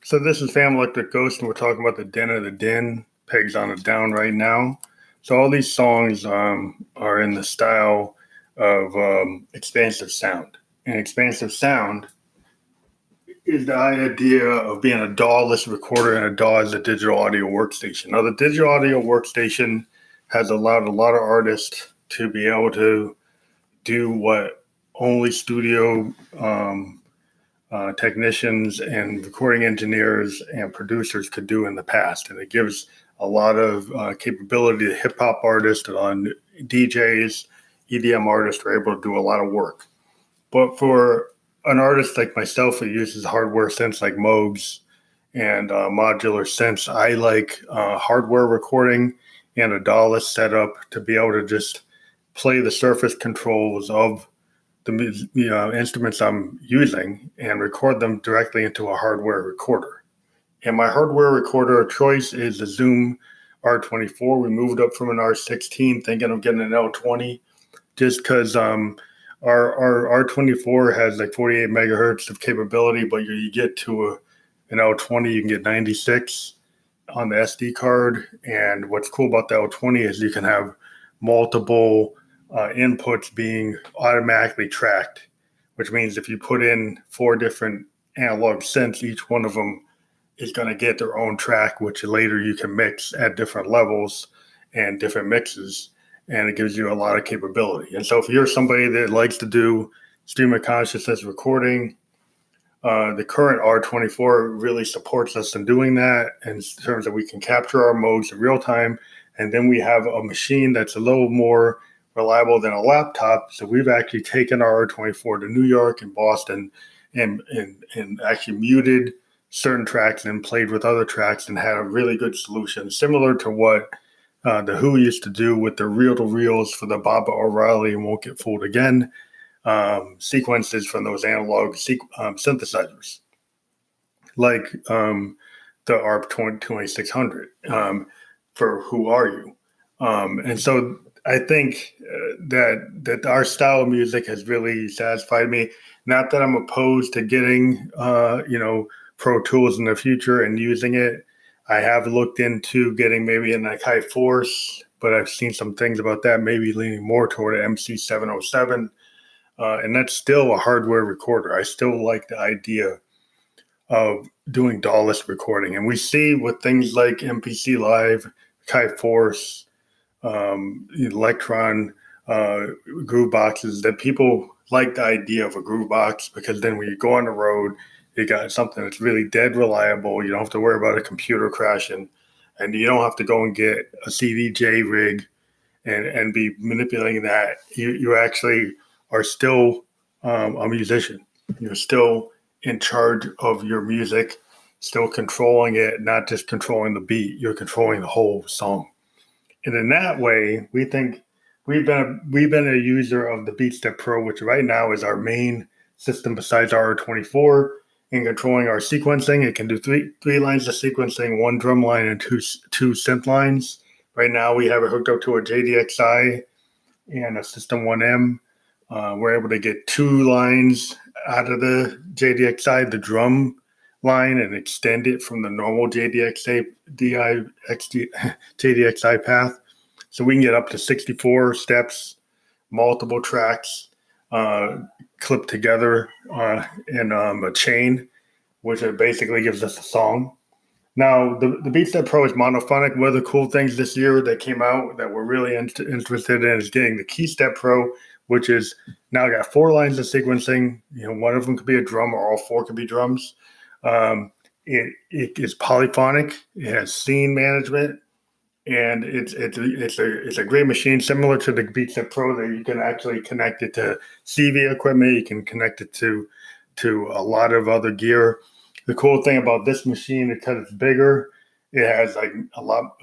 So this is Fam Electric Ghost, and we're talking about the Den of the Den, Pegs on a Down right now. So all these songs are in the style of expansive sound. And expansive sound is the idea of being a DAW-less recorder, and a DAW is a digital audio workstation. Now, the digital audio workstation has allowed a lot of artists to be able to do what only studio technicians and recording engineers and producers could do in the past. And it gives a lot of capability to hip hop artists, on DJs, EDM artists are able to do a lot of work. But for an artist like myself who uses hardware synths like Moogs and modular synths, I like hardware recording and a DAW-less setup to be able to just play the surface controls of the instruments I'm using and record them directly into a hardware recorder. And my hardware recorder of choice is the Zoom R24. We moved up from an R16, thinking of getting an L20, just because our R24 has like 48 megahertz of capability, but you get to an L20, you can get 96 on the SD card. And what's cool about the L20 is you can have multiple inputs being automatically tracked, which means if you put in 4 different analog synths, each one of them is going to get their own track, which later you can mix at different levels and different mixes, and it gives you a lot of capability. And so if you're somebody that likes to do stream of consciousness recording, the current R24 really supports us in doing that in terms of we can capture our modes in real time, and then we have a machine that's a little more reliable than a laptop. So we've actually taken our R24 to New York and Boston and actually muted certain tracks and played with other tracks and had a really good solution, similar to what the Who used to do with the reel-to-reels for the Baba O'Reilly and Won't Get Fooled Again sequences from those analog synthesizers, like the ARP 2600 for Who Are You? And so I think that our style of music has really satisfied me. Not that I'm opposed to getting, Pro Tools in the future and using it. I have looked into getting maybe an High Force, but I've seen some things about that, maybe leaning more toward an MC707. And that's still a hardware recorder. I still like the idea of doing DAW-less recording. And we see with things like MPC Live, High Force, Electron, groove boxes, that people like the idea of a groove box, because then when you go on the road, you got something that's really dead reliable. You don't have to worry about a computer crashing, and you don't have to go and get a CDJ rig and be manipulating that. You actually are still a musician. You're still in charge of your music, still controlling it, not just controlling the beat. You're controlling the whole song. And in that way, we think we've been a user of the BeatStep Pro, which right now is our main system besides our R24, in controlling our sequencing. It can do three lines of sequencing, 1 drum line and two synth lines. Right now, we have it hooked up to a JDXI and a System 1M. We're able to get 2 lines out of the JDXI, the drum line, and extend it from the normal JDXI path. So we can get up to 64 steps, multiple tracks, clipped together in a chain, which basically gives us a song. Now, the BeatStep Pro is monophonic. One of the cool things this year that came out that we're really interested in is getting the KeyStep Pro, which is now got 4 lines of sequencing. One of them could be a drum, or all 4 could be drums. It is polyphonic. It has scene management, and it's a great machine, similar to the BeatStep Pro, that you can actually connect it to CV equipment. You can connect it to a lot of other gear. The cool thing about this machine, because it's bigger, it has like a lot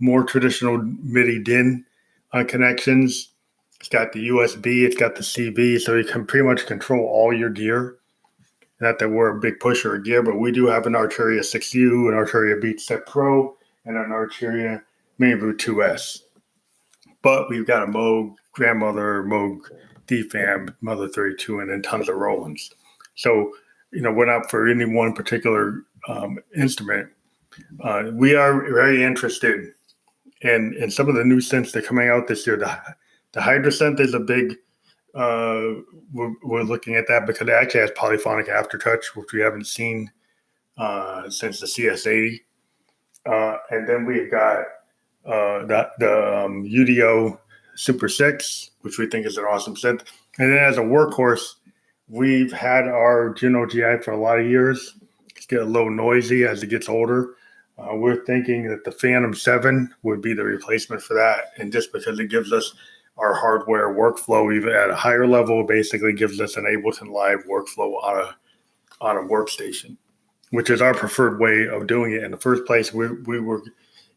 more traditional MIDI DIN connections. It's got the USB, it's got the CV, so you can pretty much control all your gear. Not that we're a big pusher of gear, but we do have an Arturia 6U, an Arturia BeatStep Pro, and an Arturia Mainroot 2S. But we've got a Moog Grandmother, Moog DFAM, Mother 32, and then tons of Rolands. So, we're not for any one particular instrument. We are very interested in some of the new synths that are coming out this year. The Hydra synth is a big. We're looking at that because it actually has polyphonic aftertouch, which we haven't seen since the CS80. And then we've got the UDO Super 6, which we think is an awesome synth. And then as a workhorse, we've had our Juno GI for a lot of years. It's getting a little noisy as it gets older. We're thinking that the Phantom 7 would be the replacement for that. And just because it gives us our hardware workflow even at a higher level, basically gives us an Ableton Live workflow on a workstation, which is our preferred way of doing it. In the first place, we were,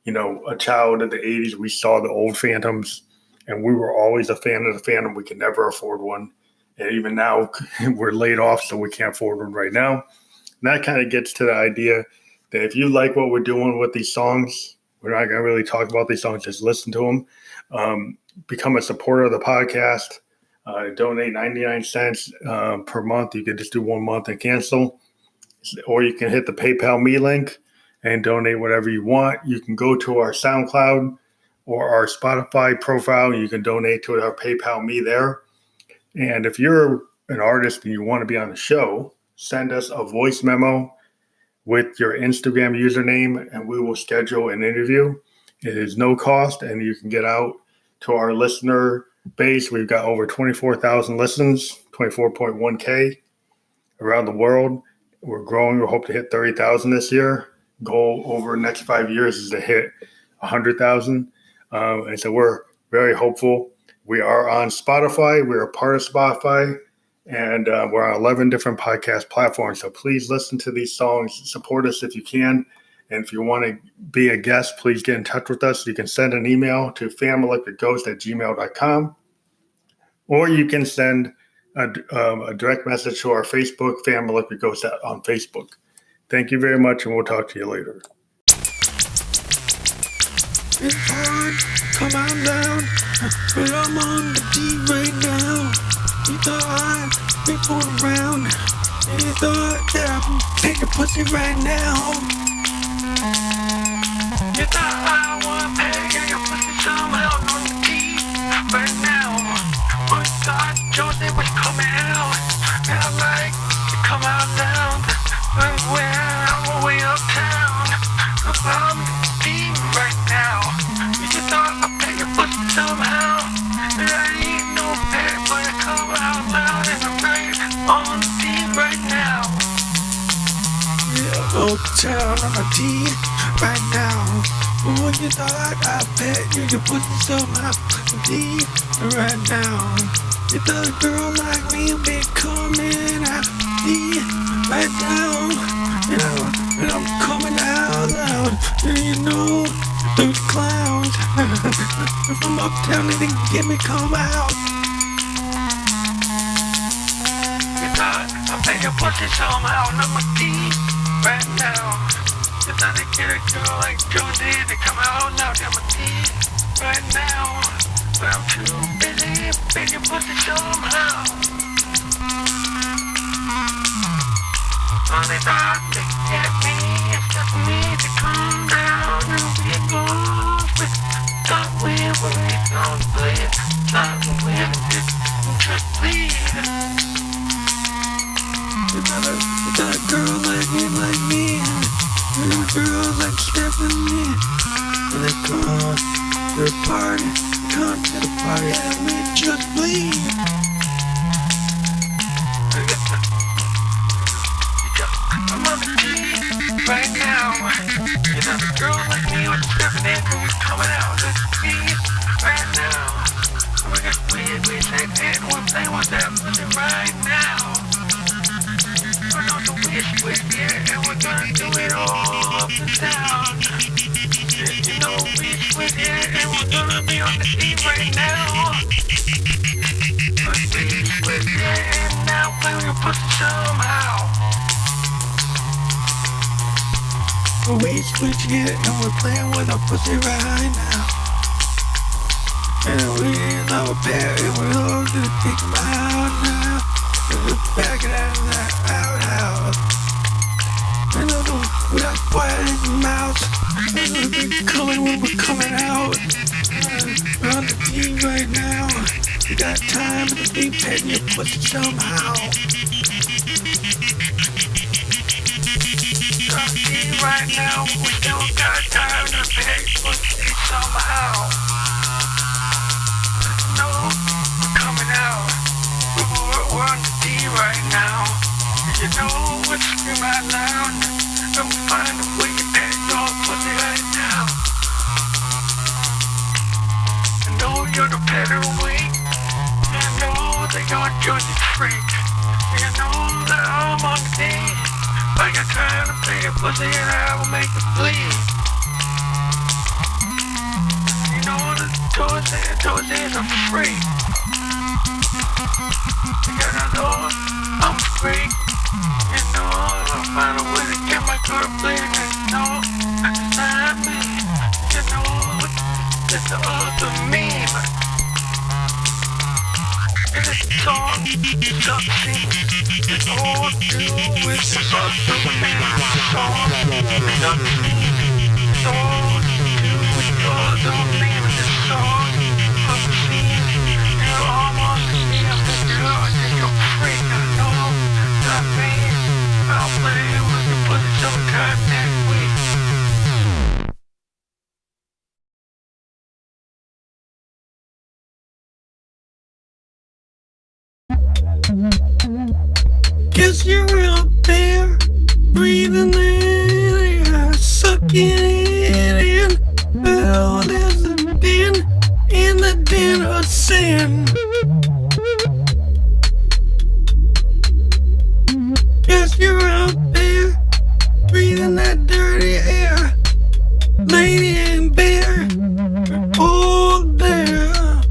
a child in the 80s. We saw the old Phantoms, and we were always a fan of the Phantom. We could never afford one. And even now, we're laid off, so we can't afford one right now. And that kind of gets to the idea that if you like what we're doing with these songs, we're not going to really talk about these songs, just listen to them. Become a supporter of the podcast. Donate 99 cents per month. You can just do 1 month and cancel. Or you can hit the PayPal me link and donate whatever you want. You can go to our SoundCloud or our Spotify profile. You can donate to our PayPal me there. And if you're an artist and you want to be on the show, send us a voice memo with your Instagram username, and we will schedule an interview. It is no cost, and you can get out to our listener base. We've got over 24,000 listens, 24.1K around the world. We're growing. We hope to hit 30,000 this year. Goal over the next 5 years is to hit 100,000. And so we're very hopeful. We are on Spotify. We're a part of Spotify. And we're on 11 different podcast platforms. So please listen to these songs. Support us if you can. And if you want to be a guest, please get in touch with us. You can send an email to fameelectricghost@gmail.com. Or you can send a direct message to our Facebook, Fam Electric Ghost on Facebook. Thank you very much, and we'll talk to you later. It's hard, come on down, but I'm on the D right now. You thought I'd be fooling around, and you thought that I'd take your pussy right now. You thought I would pay your pussy somehow on the D right now. But you thought Josie was coming out, and I'm like, come out down, and we're way uptown. I'm D right now. You just thought I'd pay your pussy somehow, and I ain't no pay, but I come out loud, and I'm right on the D right now. Yeah, uptown on the D right now. Oh, you thought I bet you could put yourself out D right now. You thought a girl like me would be coming out D right now. And I'm coming out loud, and you know, through the clouds. From uptown, they didn't get me come out. You thought I bet your pussy somehow on my D right now. You thought I'd get a girl like Josie to come out now to my teeth right now. But I'm too busy begging pussy somehow. Oh, they thought they could get me, it's just for me to come down and we go. Thought we were on the blade, thought we were just bleed. You thought a girl like me. And a girl like Stephanie, and they come to the party, and we just bleed. I'm on the D right now. You know, a girl like me with Stephanie, and we coming out of the D right now. We got weird, we say, and one thing was that pussy right now. We're on the wish, yeah, and we're gonna do it all up and down. You know, wish, yeah, and we're gonna be on the D right now. Wish, yeah, and now play with your pussy somehow. We switch it and we're playing with our pussy right now. And we ain't love a pair and we're all gonna take them out now. And we're back it out of that outhouse. And I don't without quiet in your mouth. We're coming when we're coming out. We're on the team right now. We got time to be petting your pussy somehow. On the team right now. We still got time to pet your pussy somehow. No, we're coming out. We're on the team right now. You know what's scream out loud. Don't find a way to pet your pussy right now. I know you're the petter weak. I know that you're just a freak. You know that I'm on the team. I got time to play your pussy and I will make it bleed. You know the toes is I'm free. You know I'm free. You know I'll find a way to get my car bleeding. You know that's not me. You know it's the other meme. And it's a song, it's obscene. It's all to do with the other meme. It's song, it's obscene. It's all to do with the other meme. It's song, obscene. You're almost as me as the girl that you're free. I know that me. I'll play with your pussy sometime next week. Guess you're out there, breathing in air, sucking it in. Well, there's a den in the den of sin. Guess you're out there, breathing that dirty air. Lady and bear, all there.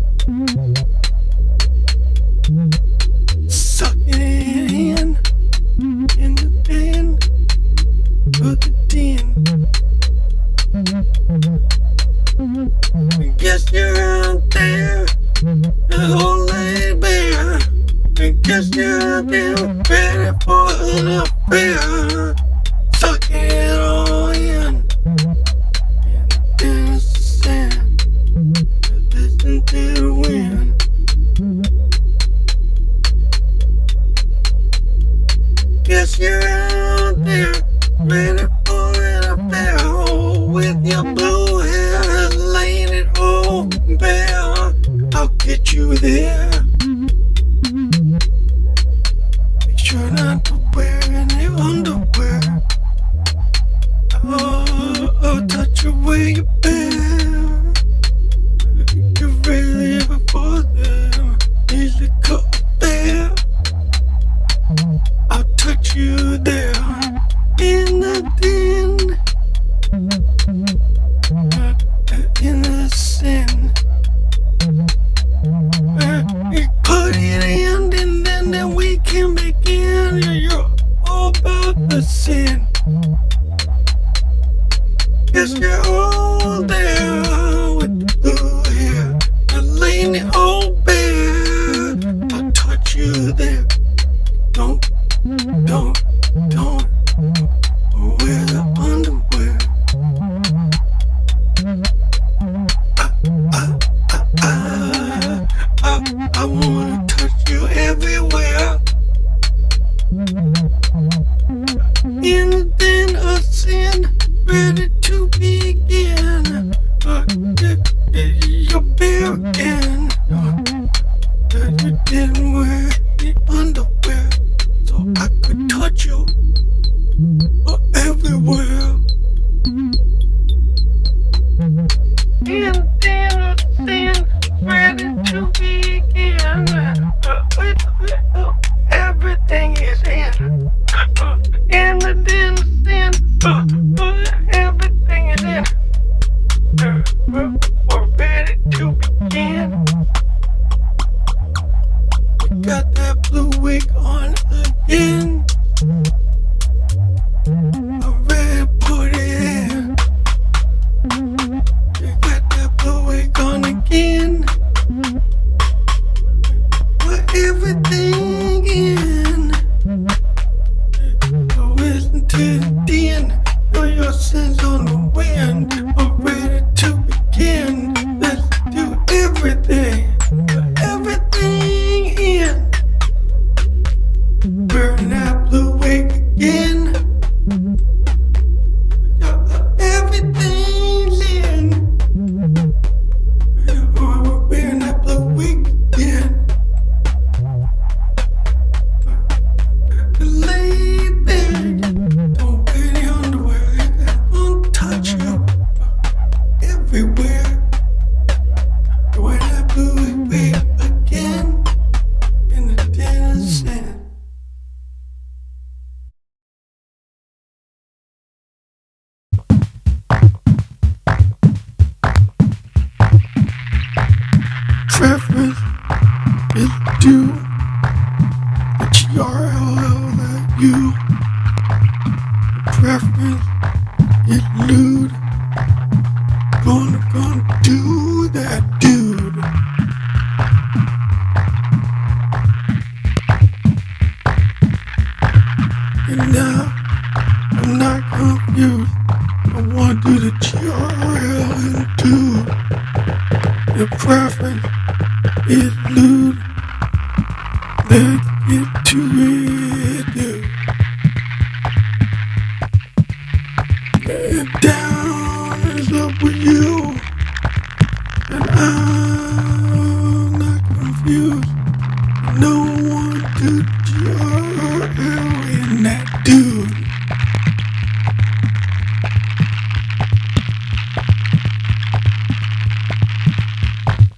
Sucking it in the den of the den. Guess you're out there, the old lady bear. Guess you're out there, ready for an affair. Sucking it all in the sand. Listen to the wind. Guess you're out there, ready for an affair. With your blue hair, laying it all bare. I'll get you there. Make sure not to wear any underwear. I'll touch you where you bear. You're ready before them. Easily cut there. I'll touch you there in the den, in the sin. You put it in, and then we can begin. You're all about the sin. Guess you're all there with the blue hair, and laying it all bare. I'll touch you there. Don't wear the underwear. I wanna touch you everywhere. In the den of sin, ready to begin. your sins on the wind. We're ready to begin. Let's do everything. Everything in. Burn that blue wig again. Everything's in. We're wearing that blue wig again. Lay back. Don't wear the underwear. I'm gonna touch you everywhere. Wear that blue wig again. In the den of sin. Preference is due. G-R-L-L-U. Preference is lewd. Gonna do that, dude. And now I'm not confused. I want to do the G-R-L and dude. The preference is lewd. Let's get to it, dude. And down is up with you. And I'm not confused. No one to GRL in that dude.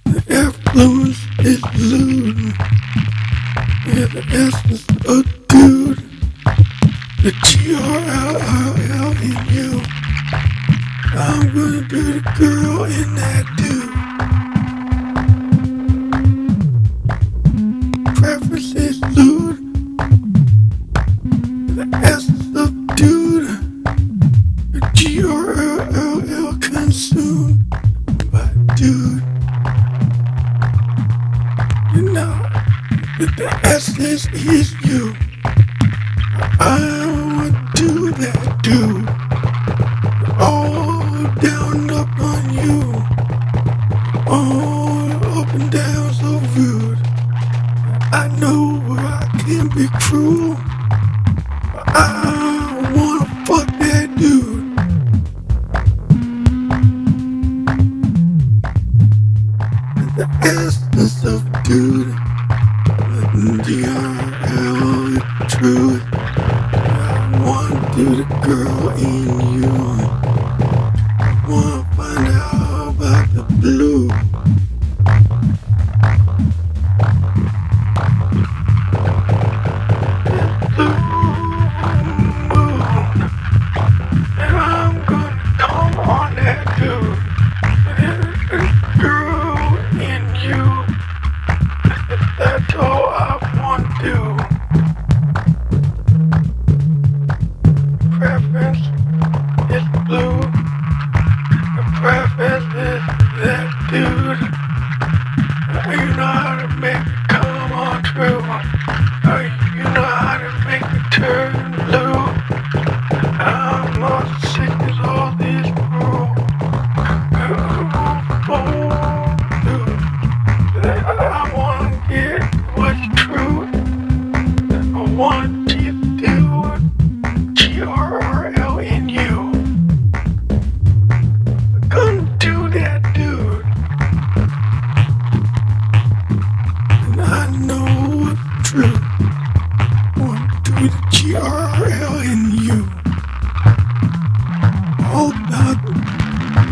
The influence is lewd. Yeah, the essence of dude. The GRLL in you. I'm gonna do the girl in that dude. Preference is lewd. The essence of dude. The GRLL consumed by dude. You know that the essence is you. I want to do that dude. All down and up on you. All up and down so rude. I know I can be cruel. But I wanna fuck that dude. The essence of dude. The RL truth. I want to do the girl in you. I wanna find out about the blue. And I'm gonna come on that dude. The girl in you. That's all I want to do. Preference is blue. The preference is that dude. You know how to make it come on true. You know how to make it turn blue. I'm all sick of all this rules. I wanna get what's true. I want you to do it. GRL in you. I'm gonna do that, dude. And I know it's true. I want to do the GRL in you. All about it,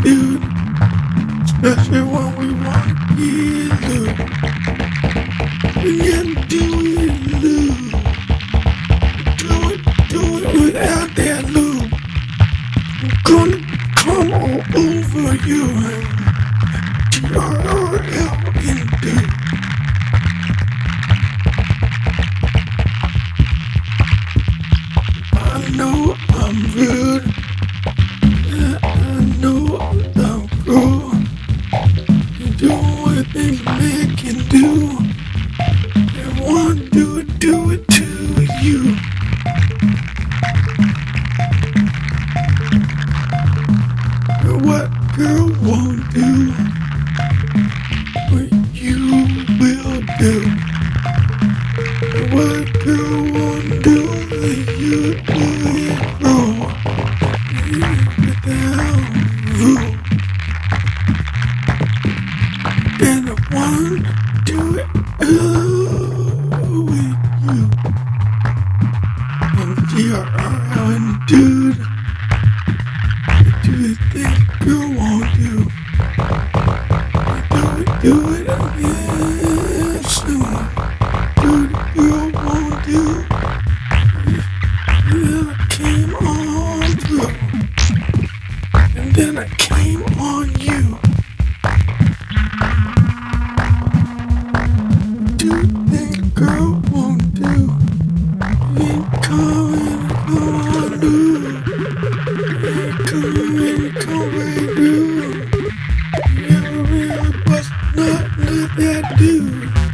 dude. Especially when we want to get loose. We gotta do it loose. Do it without that lube. I'm gonna come all over you. GRL in dude. I know I'm rude. I know I'm cruel. Do what things man can do. And want to do it to you. when I came on you. Two things a girl won't do. Ain't coming, come on, do. Ain't coming, come right do. Never really bust nothing that I do.